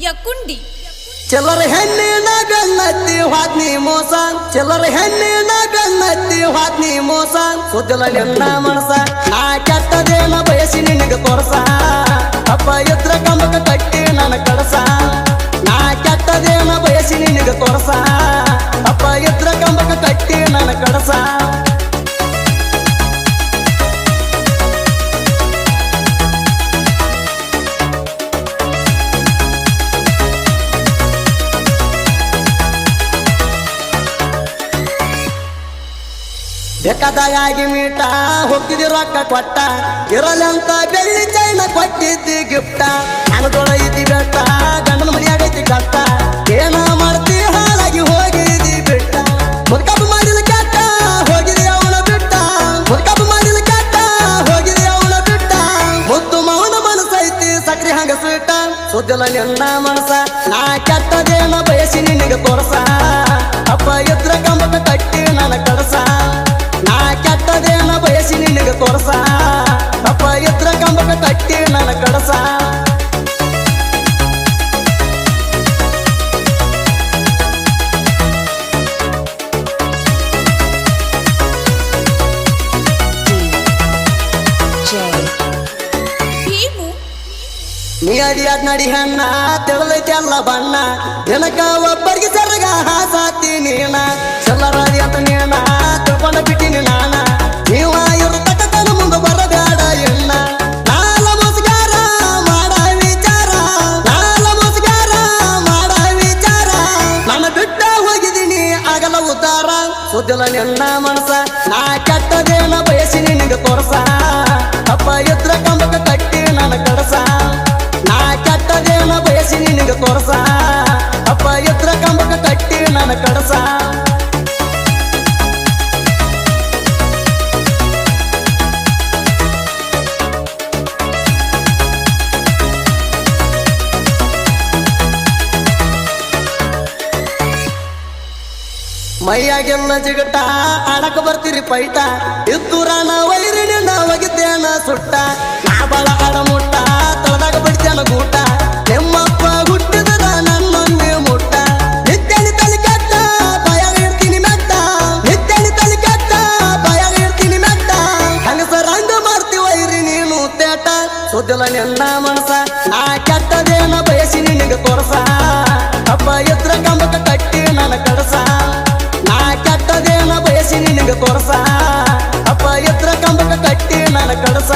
ಯಕುಂಡಿ ಚಿಲ್ಲರ ಹೆಣ್ಣಿನ ಗನ್ನತ್ತಿ ಹಾದ್ನಿ ಮೋಸ ಚಿಲ್ಲರ ಹೆಣ್ಣಿನ ಗನ್ನತ್ತಿ ಹಾದ್ನಿ ಮೋಸ ಸುದ್ದಲ ನಿನ್ನ ಮನಸ ನಾ ಕೆಟ್ಟದೇನ ಬಯಸಿ ನಿನಗೆ ತೋರ್ಸ ಅಪ್ಪ ಎದ್ರ ಕಂಬಕ ಕಟ್ಟಿ ನನ್ನ ಕಡಸ ನಾ ಕೆಟ್ಟದೇನ ಬಯಸಿ ನಿನಗೆ ತೋರ್ಸ ಅಪ್ಪ ಎದ್ರ ಕಂಬಕ ಕಟ್ಟಿ ನನ್ನ ಕಡಸ ಬೇಕಾದಾಗಿ ಮೀಟ ಹೋಗ್ತಿದ್ದಿ ರೊಕ್ಕ ಕೊಟ್ಟ ಇರಲ್ಲಂತ ಬೆಳ್ಳಿ ಚೈನ ಕೊಟ್ಟಿದ್ದಿ ಗಿಫ್ಟ ನನಗೊಳ ಇದ್ದಿ ಬೆಟ್ಟ ಗಂಡನ ಮನೆಯಾಗೈತಿ ಕಟ್ಟ ಏನ ಮಾಡ್ತಿ ಹಾಳಾಗಿ ಹೋಗಿದಿ ಬಿಟ್ಟ ಮುದ್ಕಪ್ಪ ಮಾಡಿದ ಕೆಟ್ಟ ಹೋಗಿದಿ ಅವಳ ಬಿಟ್ಟ ಮುದ್ಕಪ್ಪ ಮಾಡಿದ ಕೆಟ್ಟ ಹೋಗಿದಿ ಅವಳ ಬಿಟ್ಟ ಮುದ್ದು ಮೌನ ಮನಸ್ಸೈತಿ ಸಕ್ರಿ ಹಂಗ ಸ್ವೀಟ ಸುದ್ದಲ ನಿನ್ನ ಮನಸ ನಾ ಕೆಟ್ಟದೇನ ಬಯಸಿ ನಿನಗೆ ತೋರ್ಸ ಅಪ್ಪ ಎದ್ರ ಕಂಬಕ ಕಟ್ಟಿ ನನ್ನ ಕಡಸ ನಾ ಕೆಟ್ಟದೇನ ಬಯಸಿ ನಿನಗೆ ತೋರ್ಸ ಅಪ್ಪ ಎದ್ರ ಕಂಬಕ ಕಟ್ಟಿ ನನ್ನ ಕಡಸ ನೀ ಅಡಿಯಾದ ನಡಿ ಹಣ್ಣ ತೆಳದೈತಿ ಅಲ್ಲ ಬಣ್ಣ ದಿನಕ ಒಬ್ಬರಿಗೆ ಸರಗ ಹಾಸಾತಿ ನೀನ ಚಲ್ಲರಾದಿ ಅಂತ ನೀನ ತಿಳ್ಕೊಂಡ ಬಿಟ್ಟಿನಿ ನಾನ ನೀವ ಇರು ತಕ್ಕತನ ಮುಂದೆ ಬರಬೇಡ ಎಣ್ಣ ನಾಲ ಮೋಸಗಾರ ಮಾಡ ವಿಚಾರ ನಾಲ ಮೋಸಗಾರ ಮಾಡ ವಿಚಾರ ನನ್ನ ಬಿಟ್ಟ ಹೋಗಿದ್ದೀನಿ ಆಗಲ್ಲ ಉದ್ದಾರ ಸುದ್ದಲ ನಿನ್ನ ಮನಸ ನಾ ಕೆಟ್ಟದೇನ ಬಯಸಿ ನಿನಗೆ ತೋರ್ಸ ಅಪ್ಪ ಎದ್ರ ಕಂಬಕ ಕಟ್ಟಿ ನನ್ನ ಕಡಸ ನಾ ಕೆಟ್ಟದೇನ ಬಯಸಿ ನಿನಗೆ ತೋರ್ಸ ಅಪ್ಪ ಎದ್ರ ಕಂಬಕ ಕಟ್ಟಿ ನನ್ನ ಕಡಸ ಮೈಯಾಗೆಲ್ಲ ಜಿಗಟ ಆಡಕ ಬರ್ತೀರಿ ಪೈಟ ಇದ್ದೂರಾನ ವೈರಿನಿ ಒಗಿದ್ದೇನ ಸುಟ್ಟ ನಾ ಬಾಳ ಆಡ ಮುಟ್ಟ ತೊಳೆದಾಗ ಬಿಡ್ತೇನ ಗೂಟ ನಿಮ್ಮಪ್ಪ ಹುಟ್ಟಿದ ನನ್ನೊಂದೇ ಮುಟ್ಟ ನಿತ್ಯನಿ ತಲೆ ಕೆಟ್ಟ ಬಾಯಾಗ ಇಡ್ತೀನಿ ಮೆಟ್ಟ ನಿತ್ಯನಿ ತಲೆ ಕೆಟ್ಟ ಬಾಯಾಗ ಇಡ್ತೀನಿ ಮೆಟ್ಟ ಹಂಗಸರ ಹಂಗ ಮಾಡ್ತಿ ವೈರಿ ನೀನು ತೇಟ ಸುದ್ದಲ ನಿನ್ನ ಮನಸ ನಾ ಕೆಟ್ಟದೇನ ಬಯಸಿ ನಿನಗೆ ತೋರ್ಸ ಅಪ್ಪ ಎದ್ರ ಕಂಬಕ ಕಟ್ಟಿ ನನ್ನ ಕಡಸ ನಾ ಕೆಟ್ಟದೇನ ಬಯಸಿ ನಿನಗೆ ತೋರ್ಸ ಅಪ್ಪ ಎದ್ರ ಕಂಬಕ ಕಟ್ಟಿ ನನ್ನ ಕಡಸ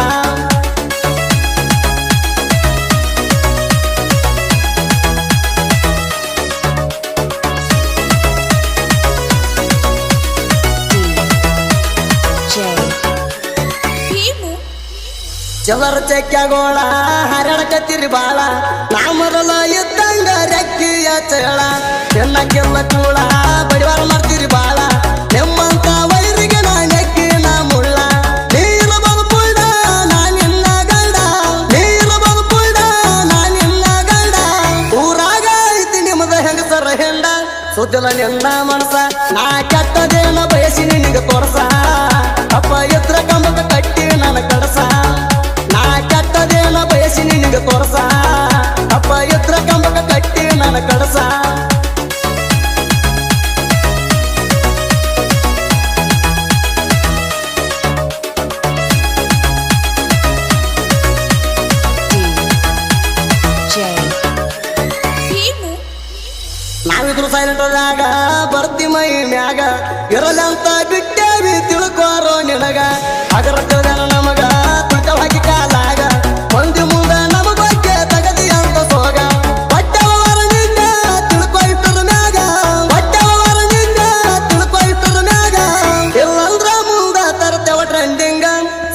ಚಲರ ಚೆಕ್ಕಾಗೋಳ ಹರಡಕತ್ತಿರಿ ಬಾಳ ನಾ ಮೊದಲ ಇದ್ದಂಗ ರೆಕ್ಕಿಯ ಚಳ ಚೆನ್ನಕ್ಕೆಲ್ಲ ಕೂಳ ಬಡಿವಾರ ಮಾಡ್ತೀರಿ ಬಾಳ ನಿಮ್ಮಂತ ವೈರಿಗೆ ನಾ ನೆಕ್ಕಿನ ಮುಳ್ಳ ನೀರು ಬದುಪುಳ್ಳ ನಾ ನಿನ್ನ ಗಂಡ ನೀರು ಬದುಪುಳ್ಳ ನಾ ನಿನ್ನ ಗಂಡ ಊರಾಗ ಐತಿ ನಿಮ್ಮದ ಹೆಂಗಸರ ಹೆಂಡ ಸುದ್ದಲ ನಿನ್ನ ಮನಸ ನಾ ಕೆಟ್ಟದೇನ ಬಯಸಿ ನಿನಗೆ ತೋರ್ಸ ಅಪ್ಪ ಎದ್ರ ಕಂಬಕ ಕಟ್ಟಿ ನನ್ನ ಕಡಸ ನಾ ಕೆಟ್ಟದೇನ ಬಯಸಿ ನಿನಗೆ ತೋರ್ಸ ಅಪ್ಪ ಎದ್ರ ಕಂಬಕ ಕಟ್ಟಿ ನನ್ನ ಕಡಸ ನಾವಿದ್ರು ಸೈಲೆಂಟ್ ಆದಾಗ ಬರ್ತಿ ಮೈ ಮ್ಯಾಗ ಇರಲಂತ ಬಿಟ್ಟೇವಿ ತಿಳ್ಕೋರೋ ನಿನಗ ಅಗರ ತಿಳಿದ ನಮಗ ತುಳ್ಕ ಹಾಕಿ ಕಾಲಾಗ ಒಂದು ಮುಂದ ನಮ ಬಗ್ಗೆ ತಗದಿ ಅಂತ ಸೋಗ ಹೊಟ್ಟೆವರ ನಿಂದ ತಿಳ್ಕೊಯ್ತದ ಮ್ಯಾಗ ಹೊಟ್ಟೆವರ ನಿಂದ ತಿಳ್ಕೊಯ್ತದ ಮ್ಯಾಗ ಇಲ್ಲಂದ್ರ ಮುಂದ ತರ್ತೇವ ಟ್ರೆಂಡಿಂಗ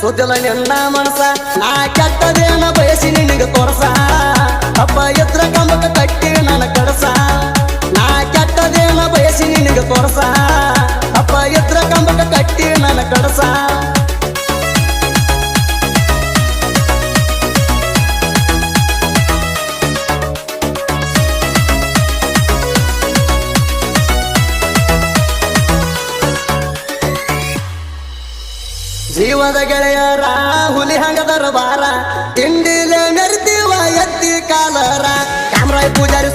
ಸುದ್ದಲ ನಿನ್ನ ಮನಸ ನಾ ಕೆಟ್ಟದೇನ ಬಯಸಿ ನಿನಗೆ ತೋರ್ಸ ಅಪ್ಪ ಎದ್ರ ಕಂಬಕ ಕಟ್ಟಿ ನನ್ನ ಕಡಸ ನಾ ಕೆಟ್ಟದೇನ ಬಯಸಿ ನಿನಗೆ ತೋರ್ಸ ಅಪ್ಪ ಎದ್ರ ಕಂಬಕ ಕಟ್ಟಿ ನನ್ನ ಕಡಸ ಜೀವದ ಗೆಳೆಯರ ಹುಲಿ ಹಂಗದರ ಬಾರ ತಿಂಡಿಲೆ ಮೆರಿತೀವ ಎತ್ತಿ ಕಾಲರ ಕ್ಯಾಮ್ರಾ ಪೂಜಾರಿ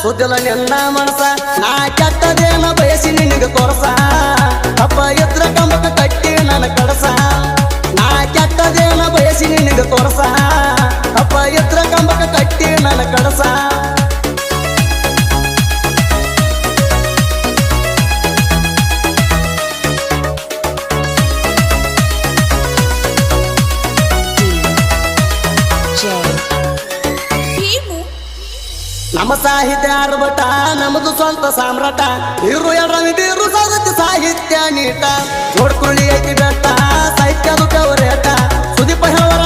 ಸುದ್ದಿಲ್ಲ ನಿನ್ನ ಮನಸ ನಾ ಕೆಟ್ಟದೇನ ಬಯಸಿ ನಿನಗೆ ತೋರ್ಸ ಅಪ್ಪ ಎದ್ರ ಕಂಬಕ ಕಟ್ಟಿ ನನ್ನ ಕಡಸ ನಾ ಕೆಟ್ಟದೇನ ಬಯಸಿ ನಿನಗೆ ತೋರ್ಸ ಅಪ್ಪ ಎದ್ರ ಕಂಬಕ ಕಟ್ಟಿ ನನ್ನ ಕಡಸ ನಮ್ಮ ಸಾಹಿತ್ಯ ಆರ್ಭಟ ನಮ್ಮದು ಸ್ವಂತ ಸಾಮ್ರಾಟ ಇರು ಎರಡರು ಸಾಗತಿ ಸಾಹಿತ್ಯ ನೀಟ ನೋಡ್ಕೊಳ್ಳಿ ಐತಿ ಬೆಟ್ಟ ಸಾಹಿತ್ಯದು ಕವರೇಟ ಸುದೀಪ ಹೇಳವರ